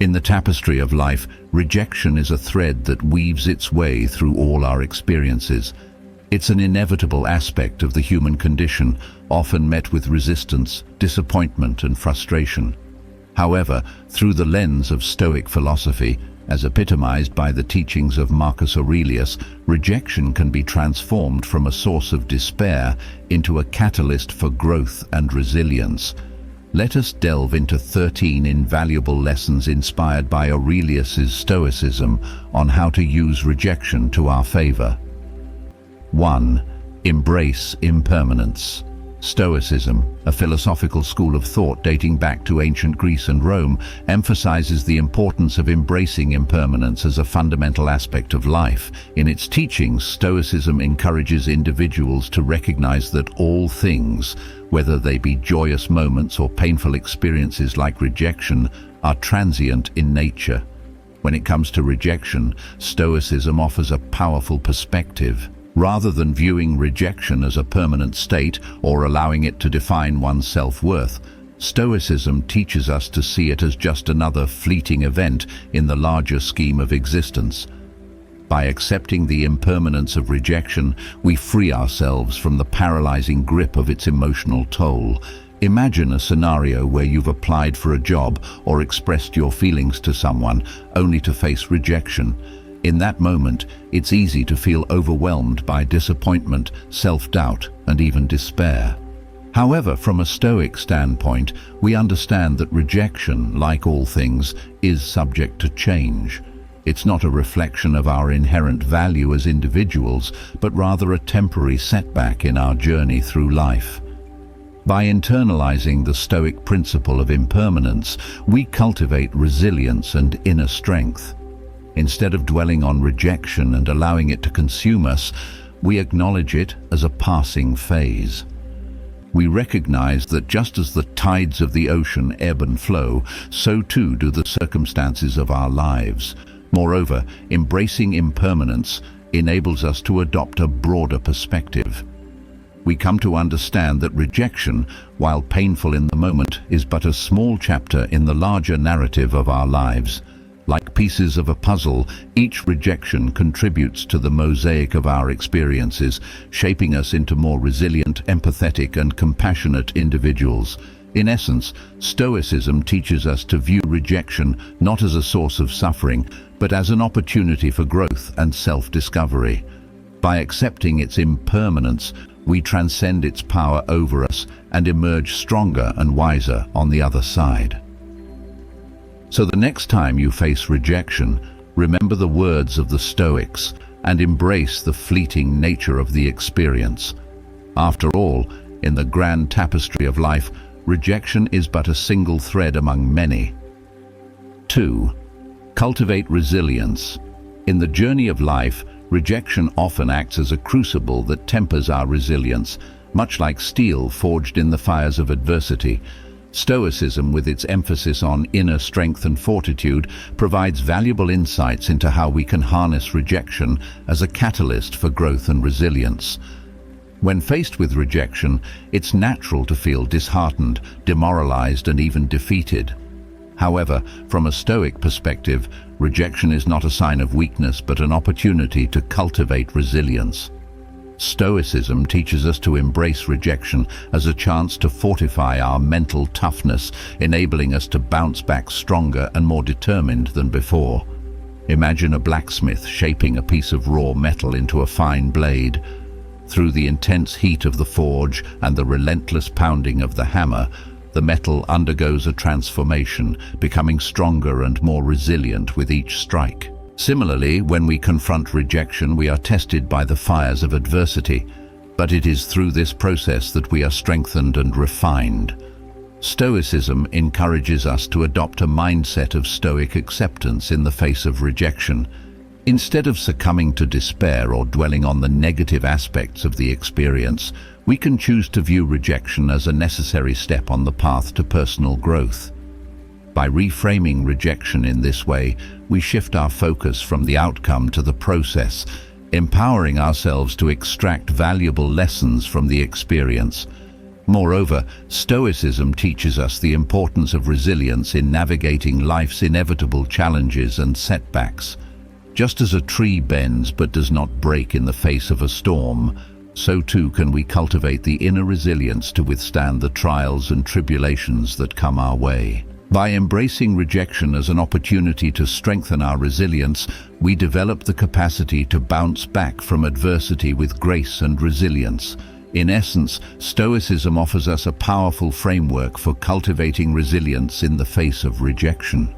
In the tapestry of life, rejection is a thread that weaves its way through all our experiences. It's an inevitable aspect of the human condition, often met with resistance, disappointment, and frustration. However, through the lens of Stoic philosophy, as epitomized by the teachings of Marcus Aurelius, rejection can be transformed from a source of despair into a catalyst for growth and resilience. Let us delve into 13 invaluable lessons inspired by Aurelius's Stoicism on how to use rejection to our favor. 1. Embrace impermanence. Stoicism, a philosophical school of thought dating back to ancient Greece and Rome, emphasizes the importance of embracing impermanence as a fundamental aspect of life. In its teachings, Stoicism encourages individuals to recognize that all things, whether they be joyous moments or painful experiences like rejection, are transient in nature. When it comes to rejection, Stoicism offers a powerful perspective. Rather than viewing rejection as a permanent state or allowing it to define one's self-worth, Stoicism teaches us to see it as just another fleeting event in the larger scheme of existence. By accepting the impermanence of rejection, we free ourselves from the paralyzing grip of its emotional toll. Imagine a scenario where you've applied for a job or expressed your feelings to someone, only to face rejection. In that moment, it's easy to feel overwhelmed by disappointment, self-doubt, and even despair. However, from a Stoic standpoint, we understand that rejection, like all things, is subject to change. It's not a reflection of our inherent value as individuals, but rather a temporary setback in our journey through life. By internalizing the Stoic principle of impermanence, we cultivate resilience and inner strength. Instead of dwelling on rejection and allowing it to consume us, we acknowledge it as a passing phase. We recognize that just as the tides of the ocean ebb and flow, so too do the circumstances of our lives. Moreover, embracing impermanence enables us to adopt a broader perspective. We come to understand that rejection, while painful in the moment, is but a small chapter in the larger narrative of our lives. Like pieces of a puzzle, each rejection contributes to the mosaic of our experiences, shaping us into more resilient, empathetic, and compassionate individuals. In essence, Stoicism teaches us to view rejection not as a source of suffering, but as an opportunity for growth and self-discovery. By accepting its impermanence, we transcend its power over us and emerge stronger and wiser on the other side. So the next time you face rejection, remember the words of the Stoics and embrace the fleeting nature of the experience. After all, in the grand tapestry of life, rejection is but a single thread among many. 2. Cultivate resilience. In the journey of life, rejection often acts as a crucible that tempers our resilience, much like steel forged in the fires of adversity. Stoicism, with its emphasis on inner strength and fortitude, provides valuable insights into how we can harness rejection as a catalyst for growth and resilience. When faced with rejection, it's natural to feel disheartened, demoralized, and even defeated. However, from a Stoic perspective, rejection is not a sign of weakness but an opportunity to cultivate resilience. Stoicism teaches us to embrace rejection as a chance to fortify our mental toughness, enabling us to bounce back stronger and more determined than before. Imagine a blacksmith shaping a piece of raw metal into a fine blade. Through the intense heat of the forge and the relentless pounding of the hammer, the metal undergoes a transformation, becoming stronger and more resilient with each strike. Similarly, when we confront rejection, we are tested by the fires of adversity, but it is through this process that we are strengthened and refined. Stoicism encourages us to adopt a mindset of Stoic acceptance in the face of rejection. Instead of succumbing to despair or dwelling on the negative aspects of the experience, we can choose to view rejection as a necessary step on the path to personal growth. By reframing rejection in this way, we shift our focus from the outcome to the process, empowering ourselves to extract valuable lessons from the experience. Moreover, Stoicism teaches us the importance of resilience in navigating life's inevitable challenges and setbacks. Just as a tree bends but does not break in the face of a storm, so too can we cultivate the inner resilience to withstand the trials and tribulations that come our way. By embracing rejection as an opportunity to strengthen our resilience, we develop the capacity to bounce back from adversity with grace and resilience. In essence, Stoicism offers us a powerful framework for cultivating resilience in the face of rejection.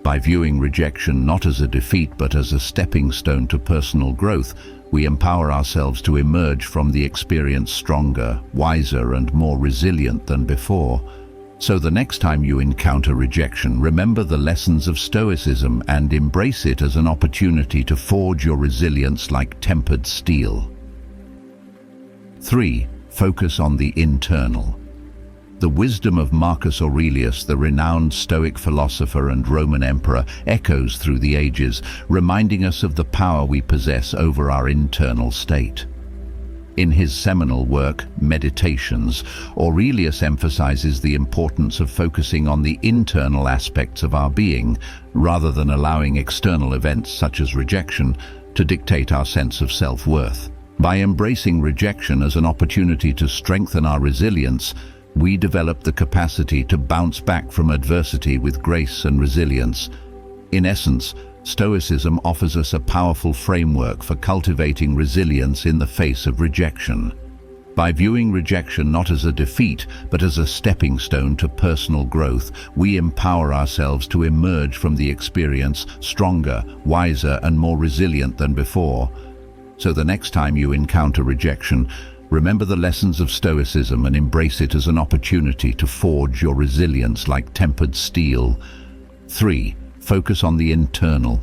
By viewing rejection not as a defeat but as a stepping stone to personal growth, we empower ourselves to emerge from the experience stronger, wiser, and more resilient than before. So the next time you encounter rejection, remember the lessons of Stoicism and embrace it as an opportunity to forge your resilience like tempered steel. 3. Focus on the internal. The wisdom of Marcus Aurelius, the renowned Stoic philosopher and Roman emperor, echoes through the ages, reminding us of the power we possess over our internal state. In his seminal work, Meditations, Aurelius emphasizes the importance of focusing on the internal aspects of our being, rather than allowing external events such as rejection to dictate our sense of self-worth. By embracing rejection as an opportunity to strengthen our resilience, we develop the capacity to bounce back from adversity with grace and resilience. In essence, Stoicism offers us a powerful framework for cultivating resilience in the face of rejection. By viewing rejection not as a defeat, but as a stepping stone to personal growth, we empower ourselves to emerge from the experience stronger, wiser, and more resilient than before. So the next time you encounter rejection, remember the lessons of Stoicism and embrace it as an opportunity to forge your resilience like tempered steel. 3. Focus on the internal.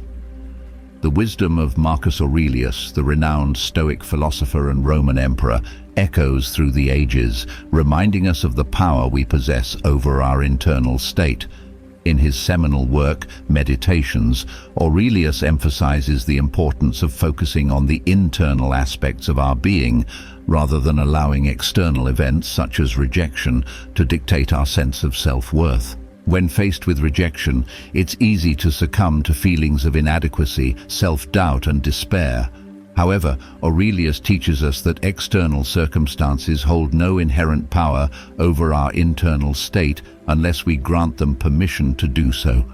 The wisdom of Marcus Aurelius, the renowned Stoic philosopher and Roman emperor, echoes through the ages, reminding us of the power we possess over our internal state. In his seminal work, Meditations, Aurelius emphasizes the importance of focusing on the internal aspects of our being, rather than allowing external events such as rejection to dictate our sense of self-worth. When faced with rejection, it's easy to succumb to feelings of inadequacy, self-doubt, and despair. However, Aurelius teaches us that external circumstances hold no inherent power over our internal state unless we grant them permission to do so.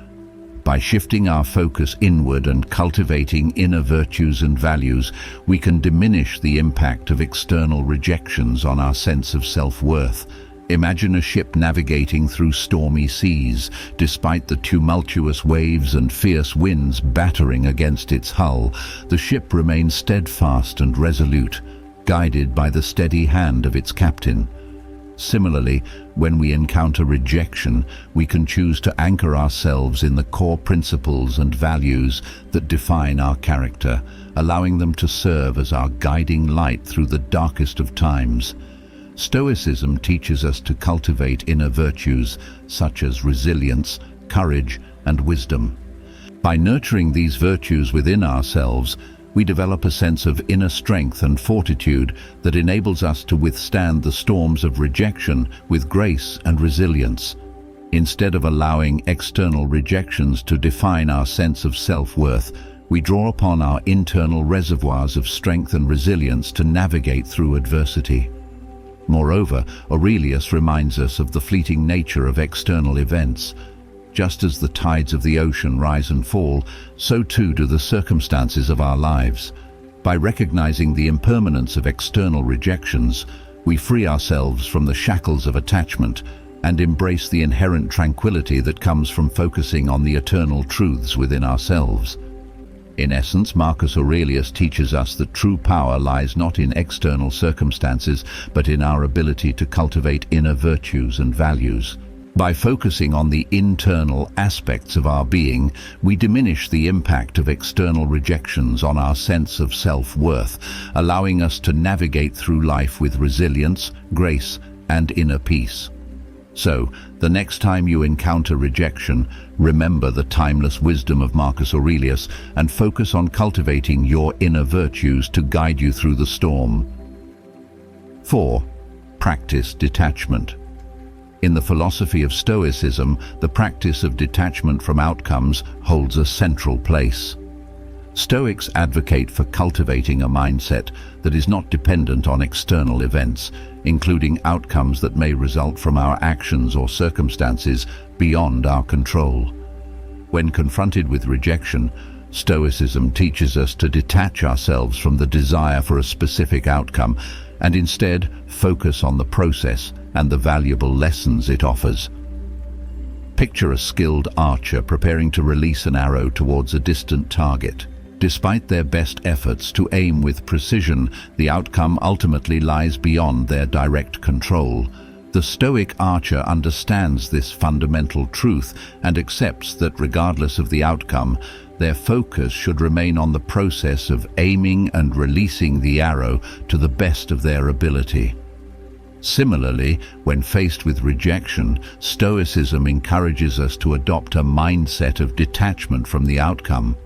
By shifting our focus inward and cultivating inner virtues and values, we can diminish the impact of external rejections on our sense of self-worth. Imagine a ship navigating through stormy seas. Despite the tumultuous waves and fierce winds battering against its hull, the ship remains steadfast and resolute, guided by the steady hand of its captain. Similarly, when we encounter rejection, we can choose to anchor ourselves in the core principles and values that define our character, allowing them to serve as our guiding light through the darkest of times. Stoicism teaches us to cultivate inner virtues such as resilience, courage, and wisdom. By nurturing these virtues within ourselves, we develop a sense of inner strength and fortitude that enables us to withstand the storms of rejection with grace and resilience. Instead of allowing external rejections to define our sense of self-worth, we draw upon our internal reservoirs of strength and resilience to navigate through adversity. Moreover, Aurelius reminds us of the fleeting nature of external events. Just as the tides of the ocean rise and fall, so too do the circumstances of our lives. By recognizing the impermanence of external rejections, we free ourselves from the shackles of attachment and embrace the inherent tranquility that comes from focusing on the eternal truths within ourselves. In essence, Marcus Aurelius teaches us that true power lies not in external circumstances, but in our ability to cultivate inner virtues and values. By focusing on the internal aspects of our being, we diminish the impact of external rejections on our sense of self-worth, allowing us to navigate through life with resilience, grace, and inner peace. So, the next time you encounter rejection, remember the timeless wisdom of Marcus Aurelius and focus on cultivating your inner virtues to guide you through the storm. 4. practice detachment. In the philosophy of Stoicism, the practice of detachment from outcomes holds a central place. Stoics advocate for cultivating a mindset that is not dependent on external events, including outcomes that may result from our actions or circumstances beyond our control. When confronted with rejection, Stoicism teaches us to detach ourselves from the desire for a specific outcome and instead focus on the process and the valuable lessons it offers. Picture a skilled archer preparing to release an arrow towards a distant target. Despite their best efforts to aim with precision, the outcome ultimately lies beyond their direct control. The Stoic archer understands this fundamental truth and accepts that regardless of the outcome, their focus should remain on the process of aiming and releasing the arrow to the best of their ability. Similarly, when faced with rejection, Stoicism encourages us to adopt a mindset of detachment from the outcome.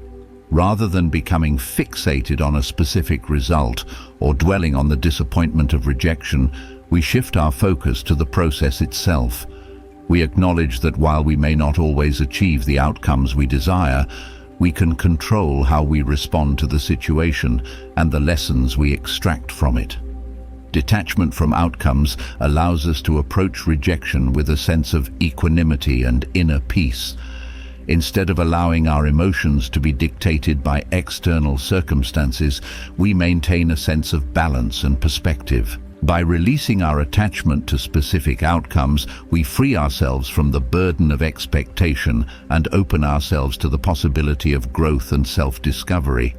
Rather than becoming fixated on a specific result or dwelling on the disappointment of rejection, we shift our focus to the process itself. We acknowledge that while we may not always achieve the outcomes we desire, we can control how we respond to the situation and the lessons we extract from it. Detachment from outcomes allows us to approach rejection with a sense of equanimity and inner peace. Instead of allowing our emotions to be dictated by external circumstances, we maintain a sense of balance and perspective. By releasing our attachment to specific outcomes, we free ourselves from the burden of expectation and open ourselves to the possibility of growth and self-discovery.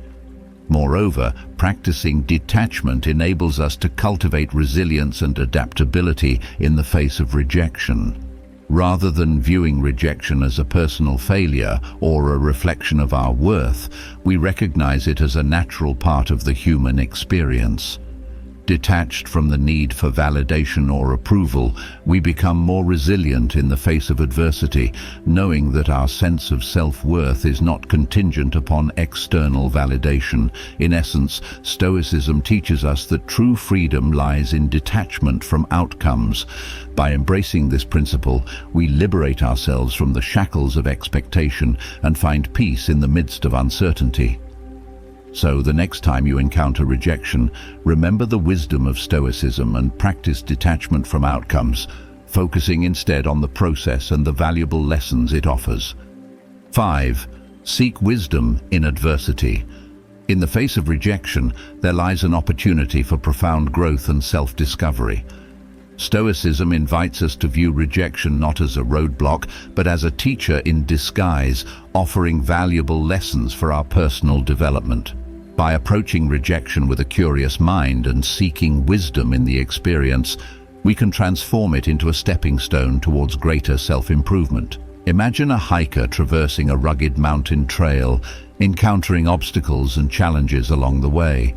Moreover, practicing detachment enables us to cultivate resilience and adaptability in the face of rejection. Rather than viewing rejection as a personal failure or a reflection of our worth, we recognize it as a natural part of the human experience. Detached from the need for validation or approval, we become more resilient in the face of adversity, knowing that our sense of self-worth is not contingent upon external validation. In essence, Stoicism teaches us that true freedom lies in detachment from outcomes. By embracing this principle, we liberate ourselves from the shackles of expectation and find peace in the midst of uncertainty. So, the next time you encounter rejection, remember the wisdom of Stoicism and practice detachment from outcomes, focusing instead on the process and the valuable lessons it offers. 5. Seek wisdom in adversity. In the face of rejection, there lies an opportunity for profound growth and self-discovery. Stoicism invites us to view rejection not as a roadblock, but as a teacher in disguise, offering valuable lessons for our personal development. By approaching rejection with a curious mind and seeking wisdom in the experience, we can transform it into a stepping stone towards greater self-improvement. Imagine a hiker traversing a rugged mountain trail, encountering obstacles and challenges along the way.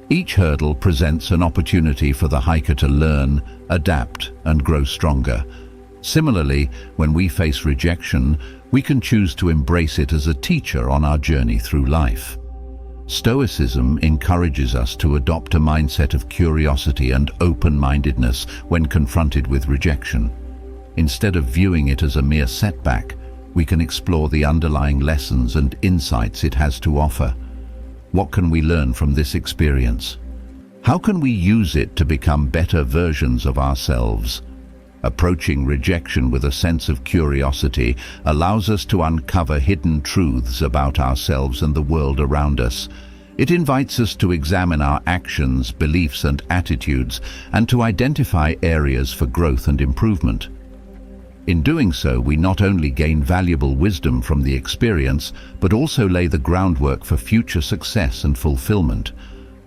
Each hurdle presents an opportunity for the hiker to learn, adapt, and grow stronger. Similarly, when we face rejection, we can choose to embrace it as a teacher on our journey through life. Stoicism encourages us to adopt a mindset of curiosity and open-mindedness when confronted with rejection. Instead of viewing it as a mere setback, we can explore the underlying lessons and insights it has to offer. What can we learn from this experience? How can we use it to become better versions of ourselves? Approaching rejection with a sense of curiosity allows us to uncover hidden truths about ourselves and the world around us. It invites us to examine our actions, beliefs, and attitudes, and to identify areas for growth and improvement. In doing so, we not only gain valuable wisdom from the experience, but also lay the groundwork for future success and fulfillment.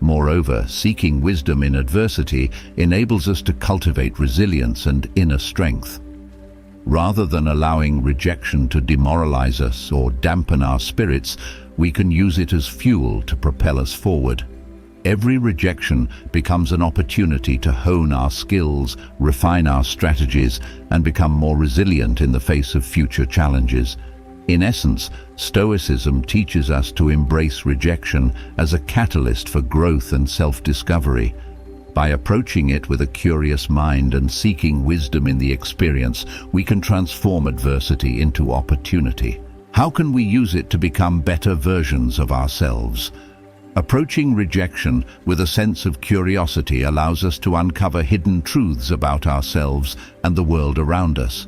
Moreover, seeking wisdom in adversity enables us to cultivate resilience and inner strength. Rather than allowing rejection to demoralize us or dampen our spirits, we can use it as fuel to propel us forward. Every rejection becomes an opportunity to hone our skills, refine our strategies, and become more resilient in the face of future challenges. In essence, Stoicism teaches us to embrace rejection as a catalyst for growth and self-discovery. By approaching it with a curious mind and seeking wisdom in the experience, we can transform adversity into opportunity. How can we use it to become better versions of ourselves? Approaching rejection with a sense of curiosity allows us to uncover hidden truths about ourselves and the world around us.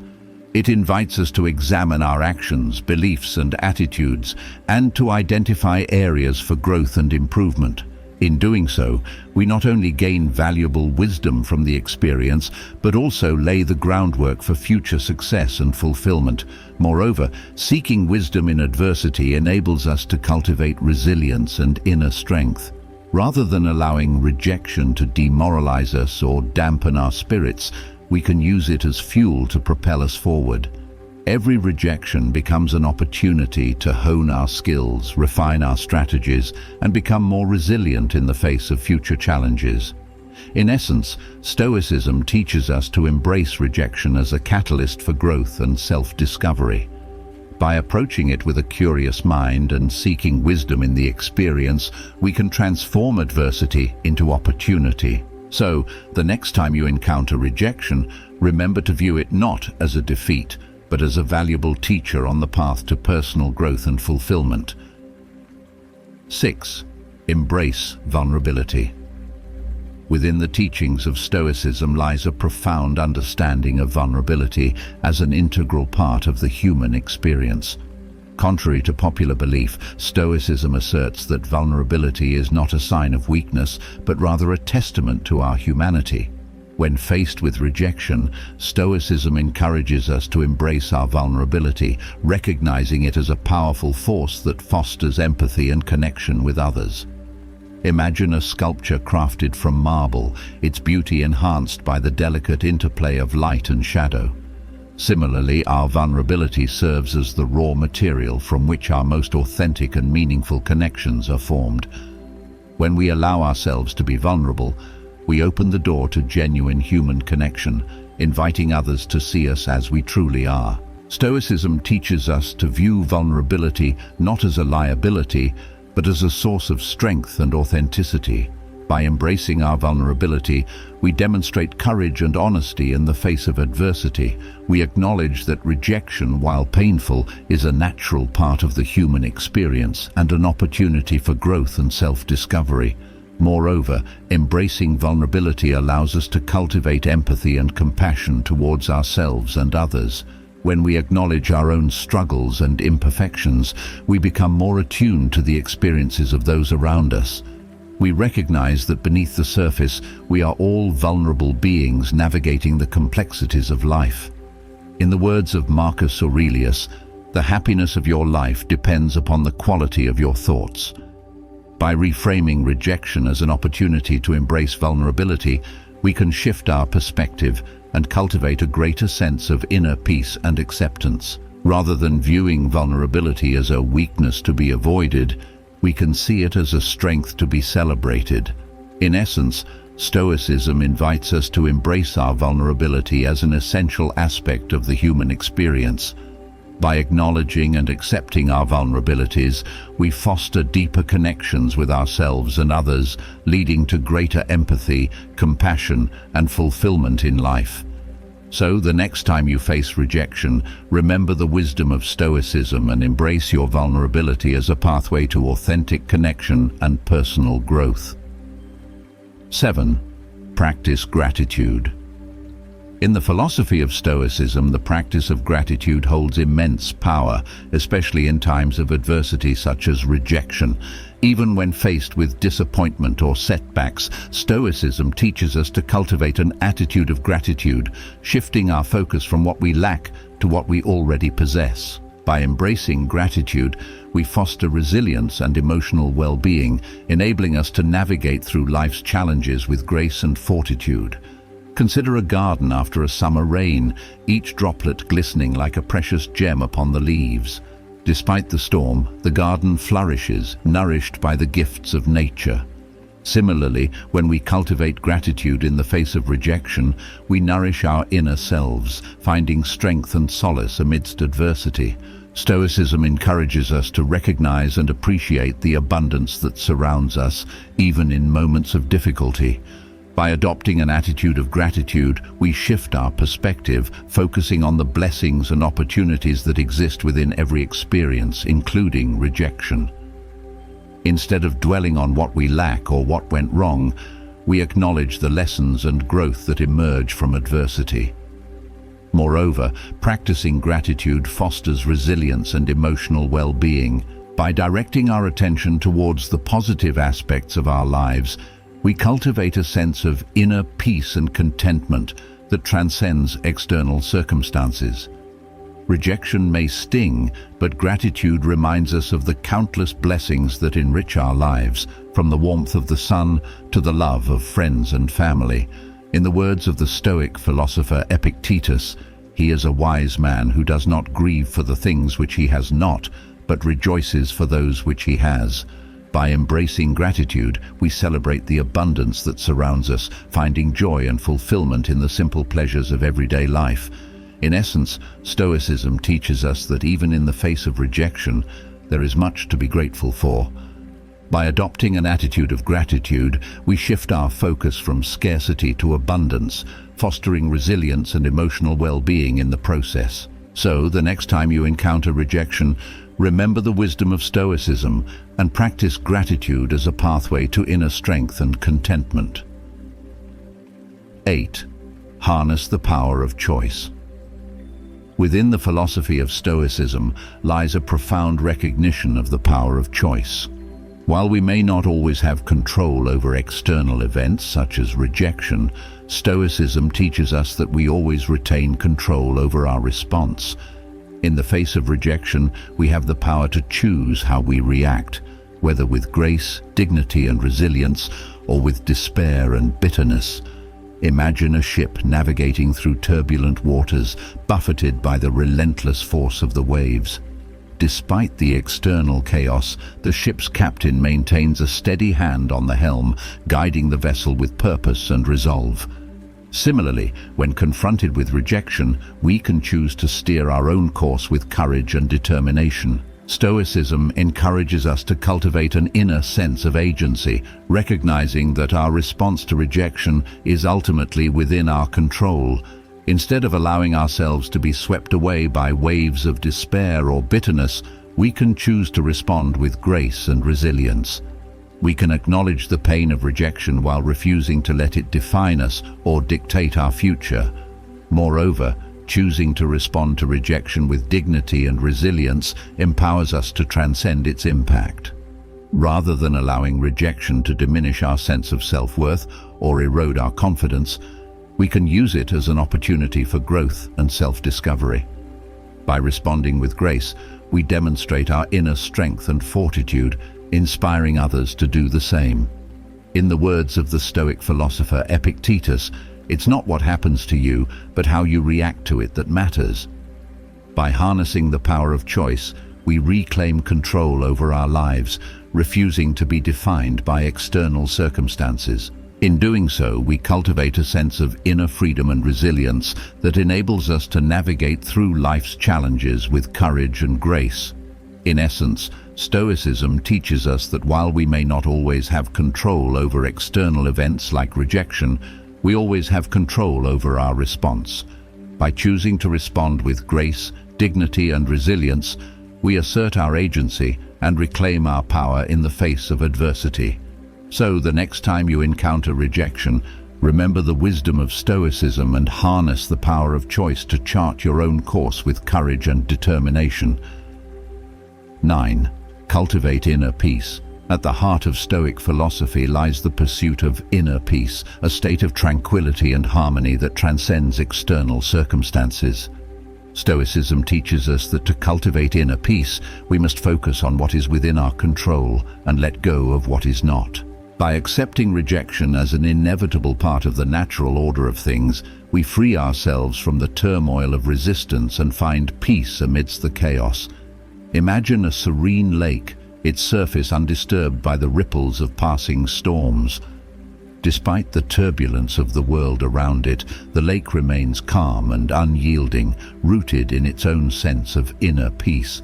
It invites us to examine our actions, beliefs, and attitudes, and to identify areas for growth and improvement. In doing so, we not only gain valuable wisdom from the experience, but also lay the groundwork for future success and fulfillment. Moreover, seeking wisdom in adversity enables us to cultivate resilience and inner strength. Rather than allowing rejection to demoralize us or dampen our spirits, we can use it as fuel to propel us forward. Every rejection becomes an opportunity to hone our skills, refine our strategies, and become more resilient in the face of future challenges. In essence, Stoicism teaches us to embrace rejection as a catalyst for growth and self-discovery. By approaching it with a curious mind and seeking wisdom in the experience, we can transform adversity into opportunity. So, the next time you encounter rejection, remember to view it not as a defeat, but as a valuable teacher on the path to personal growth and fulfillment. 6. Embrace vulnerability. Within the teachings of Stoicism lies a profound understanding of vulnerability as an integral part of the human experience. Contrary to popular belief, Stoicism asserts that vulnerability is not a sign of weakness, but rather a testament to our humanity. When faced with rejection, Stoicism encourages us to embrace our vulnerability, recognizing it as a powerful force that fosters empathy and connection with others. Imagine a sculpture crafted from marble, its beauty enhanced by the delicate interplay of light and shadow. Similarly, our vulnerability serves as the raw material from which our most authentic and meaningful connections are formed. When we allow ourselves to be vulnerable, we open the door to genuine human connection, inviting others to see us as we truly are. Stoicism teaches us to view vulnerability not as a liability, but as a source of strength and authenticity. By embracing our vulnerability, we demonstrate courage and honesty in the face of adversity. We acknowledge that rejection, while painful, is a natural part of the human experience and an opportunity for growth and self-discovery. Moreover, embracing vulnerability allows us to cultivate empathy and compassion towards ourselves and others. When we acknowledge our own struggles and imperfections, we become more attuned to the experiences of those around us. We recognize that beneath the surface, we are all vulnerable beings navigating the complexities of life. In the words of Marcus Aurelius, "The happiness of your life depends upon the quality of your thoughts." By reframing rejection as an opportunity to embrace vulnerability, we can shift our perspective and cultivate a greater sense of inner peace and acceptance. Rather than viewing vulnerability as a weakness to be avoided, we can see it as a strength to be celebrated. In essence, Stoicism invites us to embrace our vulnerability as an essential aspect of the human experience. By acknowledging and accepting our vulnerabilities, we foster deeper connections with ourselves and others, leading to greater empathy, compassion, and fulfillment in life. So, the next time you face rejection, remember the wisdom of Stoicism and embrace your vulnerability as a pathway to authentic connection and personal growth. 7. Practice gratitude. In the philosophy of Stoicism, the practice of gratitude holds immense power, especially in times of adversity such as rejection. Even when faced with disappointment or setbacks, Stoicism teaches us to cultivate an attitude of gratitude, shifting our focus from what we lack to what we already possess. By embracing gratitude, we foster resilience and emotional well-being, enabling us to navigate through life's challenges with grace and fortitude. Consider a garden after a summer rain, each droplet glistening like a precious gem upon the leaves. Despite the storm, the garden flourishes, nourished by the gifts of nature. Similarly, when we cultivate gratitude in the face of rejection, we nourish our inner selves, finding strength and solace amidst adversity. Stoicism encourages us to recognize and appreciate the abundance that surrounds us, even in moments of difficulty. By adopting an attitude of gratitude, we shift our perspective, focusing on the blessings and opportunities that exist within every experience, including rejection. Instead of dwelling on what we lack or what went wrong, we acknowledge the lessons and growth that emerge from adversity. Moreover, practicing gratitude fosters resilience and emotional well-being. By directing our attention towards the positive aspects of our lives, we cultivate a sense of inner peace and contentment that transcends external circumstances. Rejection may sting, but gratitude reminds us of the countless blessings that enrich our lives, from the warmth of the sun to the love of friends and family. In the words of the Stoic philosopher Epictetus, "He is a wise man who does not grieve for the things which he has not, but rejoices for those which he has." By embracing gratitude, we celebrate the abundance that surrounds us, finding joy and fulfillment in the simple pleasures of everyday life. In essence, Stoicism teaches us that even in the face of rejection, there is much to be grateful for. By adopting an attitude of gratitude, we shift our focus from scarcity to abundance, fostering resilience and emotional well-being in the process. So, the next time you encounter rejection, remember the wisdom of Stoicism and practice gratitude as a pathway to inner strength and contentment. 8. Harness the power of choice. Within the philosophy of Stoicism lies a profound recognition of the power of choice. While we may not always have control over external events such as rejection, Stoicism teaches us that we always retain control over our response. In the face of rejection, we have the power to choose how we react, whether with grace, dignity and resilience, or with despair and bitterness. Imagine a ship navigating through turbulent waters, buffeted by the relentless force of the waves. Despite the external chaos, the ship's captain maintains a steady hand on the helm, guiding the vessel with purpose and resolve. Similarly, when confronted with rejection, we can choose to steer our own course with courage and determination. Stoicism encourages us to cultivate an inner sense of agency, recognizing that our response to rejection is ultimately within our control. Instead of allowing ourselves to be swept away by waves of despair or bitterness, we can choose to respond with grace and resilience. We can acknowledge the pain of rejection while refusing to let it define us or dictate our future. Moreover, choosing to respond to rejection with dignity and resilience empowers us to transcend its impact. Rather than allowing rejection to diminish our sense of self-worth or erode our confidence, we can use it as an opportunity for growth and self-discovery. By responding with grace, we demonstrate our inner strength and fortitude, inspiring others to do the same. In the words of the Stoic philosopher Epictetus, "It's not what happens to you, but how you react to it that matters." By harnessing the power of choice, we reclaim control over our lives, refusing to be defined by external circumstances. In doing so, we cultivate a sense of inner freedom and resilience that enables us to navigate through life's challenges with courage and grace. In essence, Stoicism teaches us that while we may not always have control over external events like rejection, we always have control over our response. By choosing to respond with grace, dignity and resilience, we assert our agency and reclaim our power in the face of adversity. So, the next time you encounter rejection, remember the wisdom of Stoicism and harness the power of choice to chart your own course with courage and determination. 9. Cultivate inner peace. At the heart of Stoic philosophy lies the pursuit of inner peace, a state of tranquility and harmony that transcends external circumstances. Stoicism teaches us that to cultivate inner peace, we must focus on what is within our control and let go of what is not. By accepting rejection as an inevitable part of the natural order of things, we free ourselves from the turmoil of resistance and find peace amidst the chaos. Imagine a serene lake, its surface undisturbed by the ripples of passing storms. Despite the turbulence of the world around it, the lake remains calm and unyielding, rooted in its own sense of inner peace.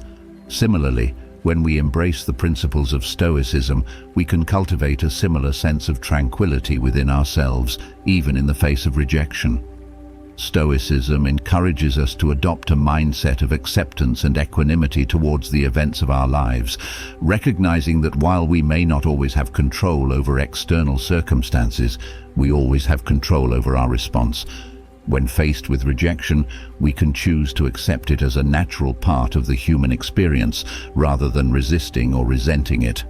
Similarly, When we embrace the principles of Stoicism, we can cultivate a similar sense of tranquility within ourselves, even in the face of rejection. Stoicism encourages us to adopt a mindset of acceptance and equanimity towards the events of our lives, recognizing that while we may not always have control over external circumstances, we always have control over our response. When faced with rejection, we can choose to accept it as a natural part of the human experience, rather than resisting or resenting it.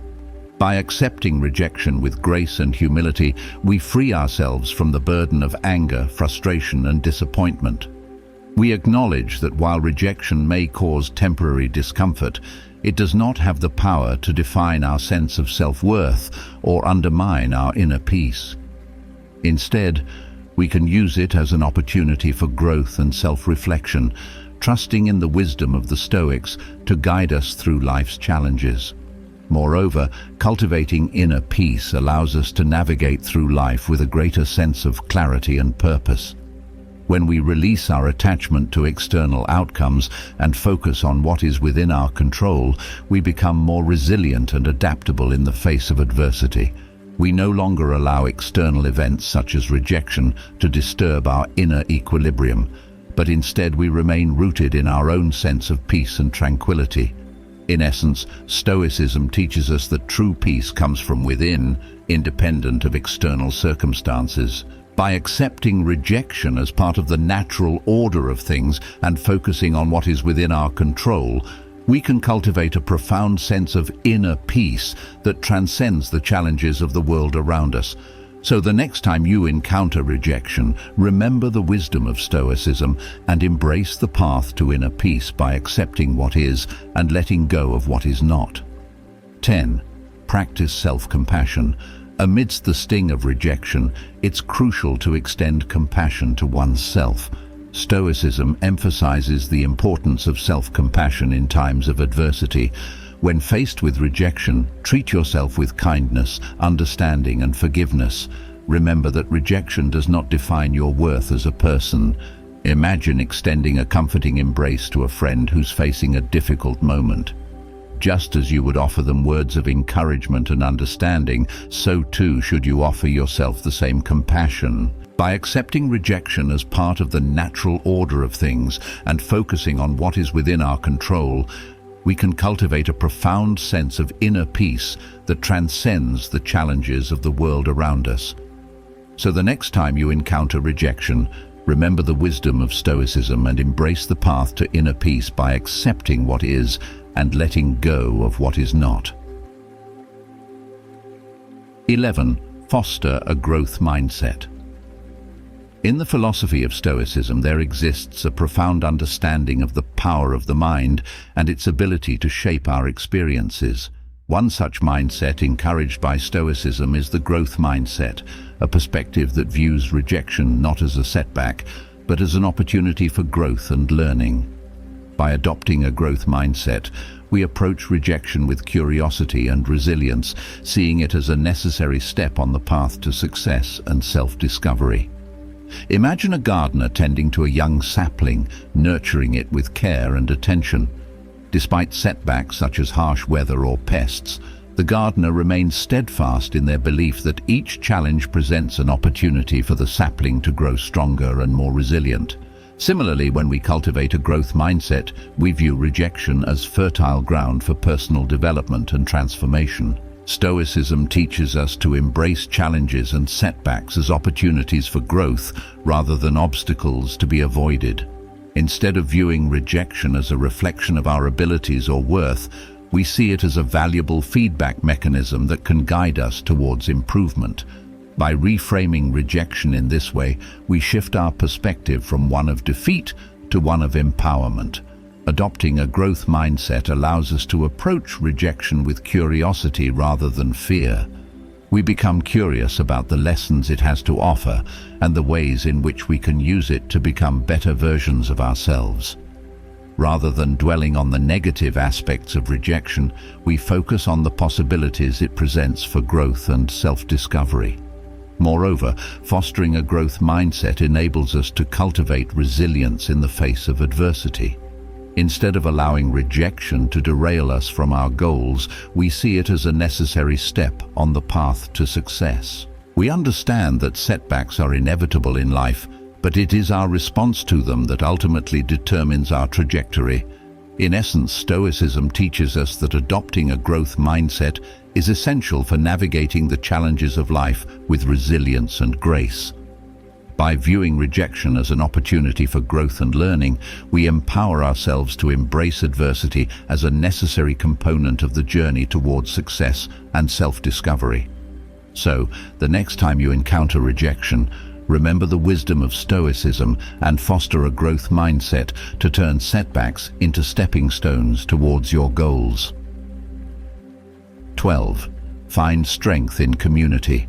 By accepting rejection with grace and humility, we free ourselves from the burden of anger, frustration, and disappointment. We acknowledge that while rejection may cause temporary discomfort, it does not have the power to define our sense of self-worth or undermine our inner peace. Instead, we can use it as an opportunity for growth and self-reflection, trusting in the wisdom of the Stoics to guide us through life's challenges. Moreover, cultivating inner peace allows us to navigate through life with a greater sense of clarity and purpose. When we release our attachment to external outcomes and focus on what is within our control, we become more resilient and adaptable in the face of adversity. We no longer allow external events such as rejection to disturb our inner equilibrium, but instead we remain rooted in our own sense of peace and tranquility. In essence, Stoicism teaches us that true peace comes from within, independent of external circumstances. By accepting rejection as part of the natural order of things and focusing on what is within our control, we can cultivate a profound sense of inner peace that transcends the challenges of the world around us. So the next time you encounter rejection, remember the wisdom of Stoicism and embrace the path to inner peace by accepting what is and letting go of what is not. 10. Practice self-compassion. Amidst the sting of rejection, it's crucial to extend compassion to oneself. Stoicism emphasizes the importance of self-compassion in times of adversity. When faced with rejection, treat yourself with kindness, understanding, and forgiveness. Remember that rejection does not define your worth as a person. Imagine extending a comforting embrace to a friend who's facing a difficult moment. Just as you would offer them words of encouragement and understanding, so too should you offer yourself the same compassion. By accepting rejection as part of the natural order of things and focusing on what is within our control, we can cultivate a profound sense of inner peace that transcends the challenges of the world around us. So the next time you encounter rejection, remember the wisdom of Stoicism and embrace the path to inner peace by accepting what is and letting go of what is not. 11. Foster a growth mindset. In the philosophy of Stoicism, there exists a profound understanding of the power of the mind and its ability to shape our experiences. One such mindset encouraged by Stoicism is the growth mindset, a perspective that views rejection not as a setback, but as an opportunity for growth and learning. By adopting a growth mindset, we approach rejection with curiosity and resilience, seeing it as a necessary step on the path to success and self-discovery. Imagine a gardener tending to a young sapling, nurturing it with care and attention. Despite setbacks such as harsh weather or pests, the gardener remains steadfast in their belief that each challenge presents an opportunity for the sapling to grow stronger and more resilient. Similarly, when we cultivate a growth mindset, we view rejection as fertile ground for personal development and transformation. Stoicism teaches us to embrace challenges and setbacks as opportunities for growth rather than obstacles to be avoided. Instead of viewing rejection as a reflection of our abilities or worth, we see it as a valuable feedback mechanism that can guide us towards improvement. By reframing rejection in this way, we shift our perspective from one of defeat to one of empowerment. Adopting a growth mindset allows us to approach rejection with curiosity rather than fear. We become curious about the lessons it has to offer and the ways in which we can use it to become better versions of ourselves. Rather than dwelling on the negative aspects of rejection, we focus on the possibilities it presents for growth and self-discovery. Moreover, fostering a growth mindset enables us to cultivate resilience in the face of adversity. Instead of allowing rejection to derail us from our goals, we see it as a necessary step on the path to success. We understand that setbacks are inevitable in life, but it is our response to them that ultimately determines our trajectory. In essence, Stoicism teaches us that adopting a growth mindset is essential for navigating the challenges of life with resilience and grace. By viewing rejection as an opportunity for growth and learning, we empower ourselves to embrace adversity as a necessary component of the journey towards success and self-discovery. So, the next time you encounter rejection, remember the wisdom of Stoicism and foster a growth mindset to turn setbacks into stepping stones towards your goals. 12. Find strength in community.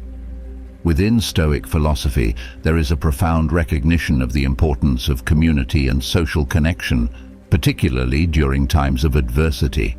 Within Stoic philosophy, there is a profound recognition of the importance of community and social connection, particularly during times of adversity.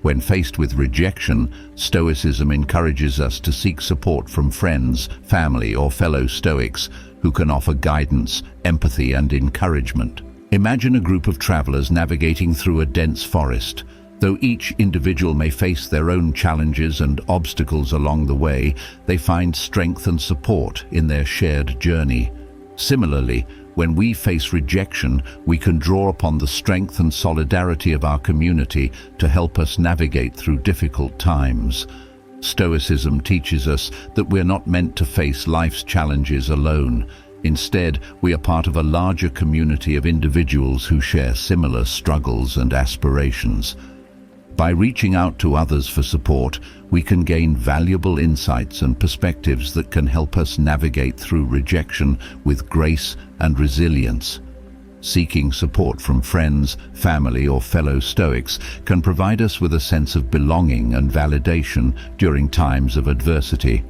When faced with rejection, Stoicism encourages us to seek support from friends, family, or fellow Stoics who can offer guidance, empathy, and encouragement. Imagine a group of travelers navigating through a dense forest. Though each individual may face their own challenges and obstacles along the way, they find strength and support in their shared journey. Similarly, when we face rejection, we can draw upon the strength and solidarity of our community to help us navigate through difficult times. Stoicism teaches us that we're not meant to face life's challenges alone. Instead, we are part of a larger community of individuals who share similar struggles and aspirations. By reaching out to others for support, we can gain valuable insights and perspectives that can help us navigate through rejection with grace and resilience. Seeking support from friends, family, or fellow Stoics can provide us with a sense of belonging and validation during times of adversity.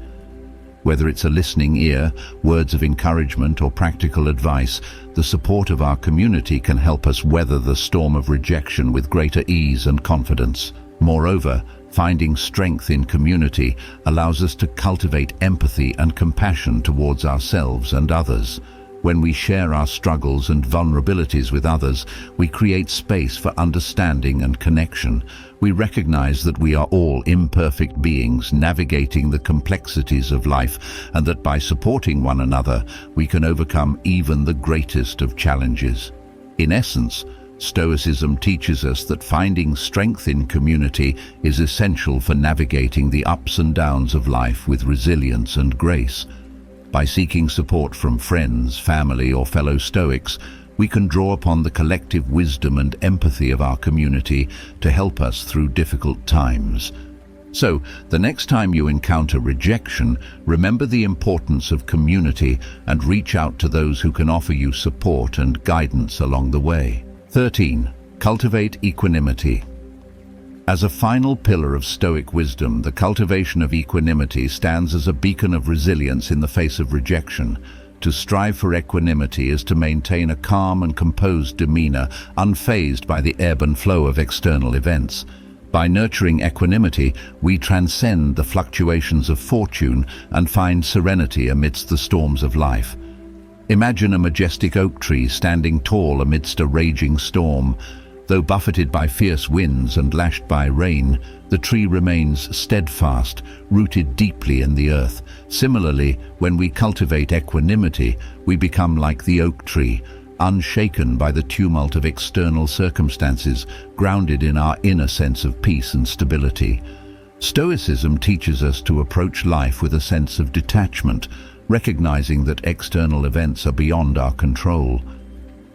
Whether it's a listening ear, words of encouragement, or practical advice, the support of our community can help us weather the storm of rejection with greater ease and confidence. Moreover, finding strength in community allows us to cultivate empathy and compassion towards ourselves and others. When we share our struggles and vulnerabilities with others, we create space for understanding and connection. We recognize that we are all imperfect beings navigating the complexities of life, and that by supporting one another, we can overcome even the greatest of challenges. In essence, Stoicism teaches us that finding strength in community is essential for navigating the ups and downs of life with resilience and grace. By seeking support from friends, family, or fellow Stoics, we can draw upon the collective wisdom and empathy of our community to help us through difficult times. So, the next time you encounter rejection, remember the importance of community and reach out to those who can offer you support and guidance along the way. 13. Cultivate equanimity. As a final pillar of Stoic wisdom, the cultivation of equanimity stands as a beacon of resilience in the face of rejection. To strive for equanimity is to maintain a calm and composed demeanor, unfazed by the ebb and flow of external events. By nurturing equanimity, we transcend the fluctuations of fortune and find serenity amidst the storms of life. Imagine a majestic oak tree standing tall amidst a raging storm. Though buffeted by fierce winds and lashed by rain, the tree remains steadfast, rooted deeply in the earth. Similarly, when we cultivate equanimity, we become like the oak tree, unshaken by the tumult of external circumstances, grounded in our inner sense of peace and stability. Stoicism teaches us to approach life with a sense of detachment, recognizing that external events are beyond our control.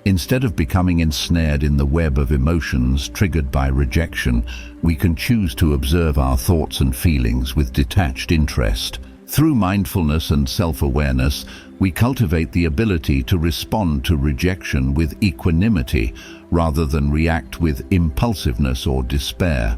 Instead of becoming ensnared in the web of emotions triggered by rejection, we can choose to observe our thoughts and feelings with detached interest. Through mindfulness and self-awareness, we cultivate the ability to respond to rejection with equanimity rather than react with impulsiveness or despair.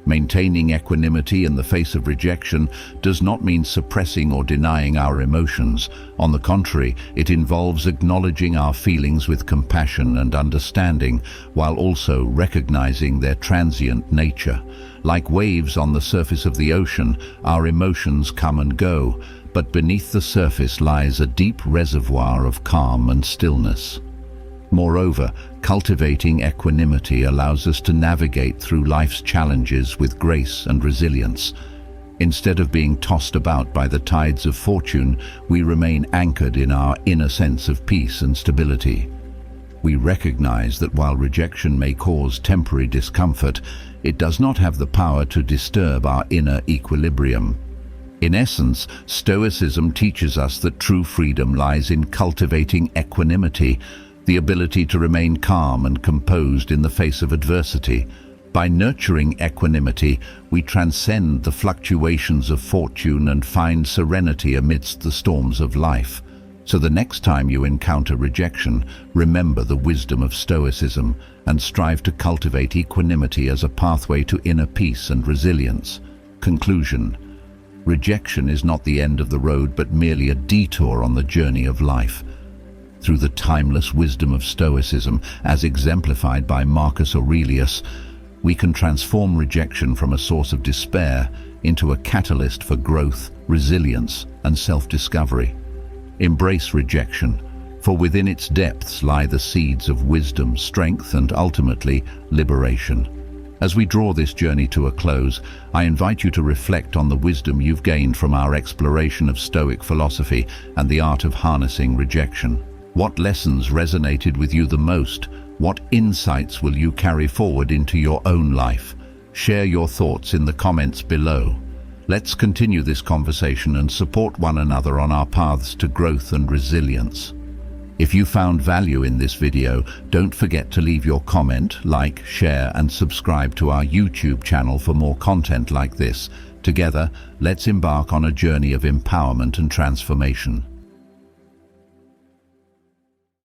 Maintaining equanimity in the face of rejection does not mean suppressing or denying our emotions. On the contrary, it involves acknowledging our feelings with compassion and understanding, while also recognizing their transient nature. Like waves on the surface of the ocean, our emotions come and go, but beneath the surface lies a deep reservoir of calm and stillness. Moreover, cultivating equanimity allows us to navigate through life's challenges with grace and resilience. Instead of being tossed about by the tides of fortune, we remain anchored in our inner sense of peace and stability. We recognize that while rejection may cause temporary discomfort, it does not have the power to disturb our inner equilibrium. In essence, Stoicism teaches us that true freedom lies in cultivating equanimity, the ability to remain calm and composed in the face of adversity. By nurturing equanimity, we transcend the fluctuations of fortune and find serenity amidst the storms of life. So the next time you encounter rejection, remember the wisdom of Stoicism and strive to cultivate equanimity as a pathway to inner peace and resilience. Conclusion: rejection is not the end of the road, but merely a detour on the journey of life. Through the timeless wisdom of Stoicism, as exemplified by Marcus Aurelius, we can transform rejection from a source of despair into a catalyst for growth, resilience, and self-discovery. Embrace rejection, for within its depths lie the seeds of wisdom, strength, and ultimately, liberation. As we draw this journey to a close, I invite you to reflect on the wisdom you've gained from our exploration of Stoic philosophy and the art of harnessing rejection. What lessons resonated with you the most? What insights will you carry forward into your own life? Share your thoughts in the comments below. Let's continue this conversation and support one another on our paths to growth and resilience. If you found value in this video, don't forget to leave your comment, like, share, and subscribe to our YouTube channel for more content like this. Together, let's embark on a journey of empowerment and transformation.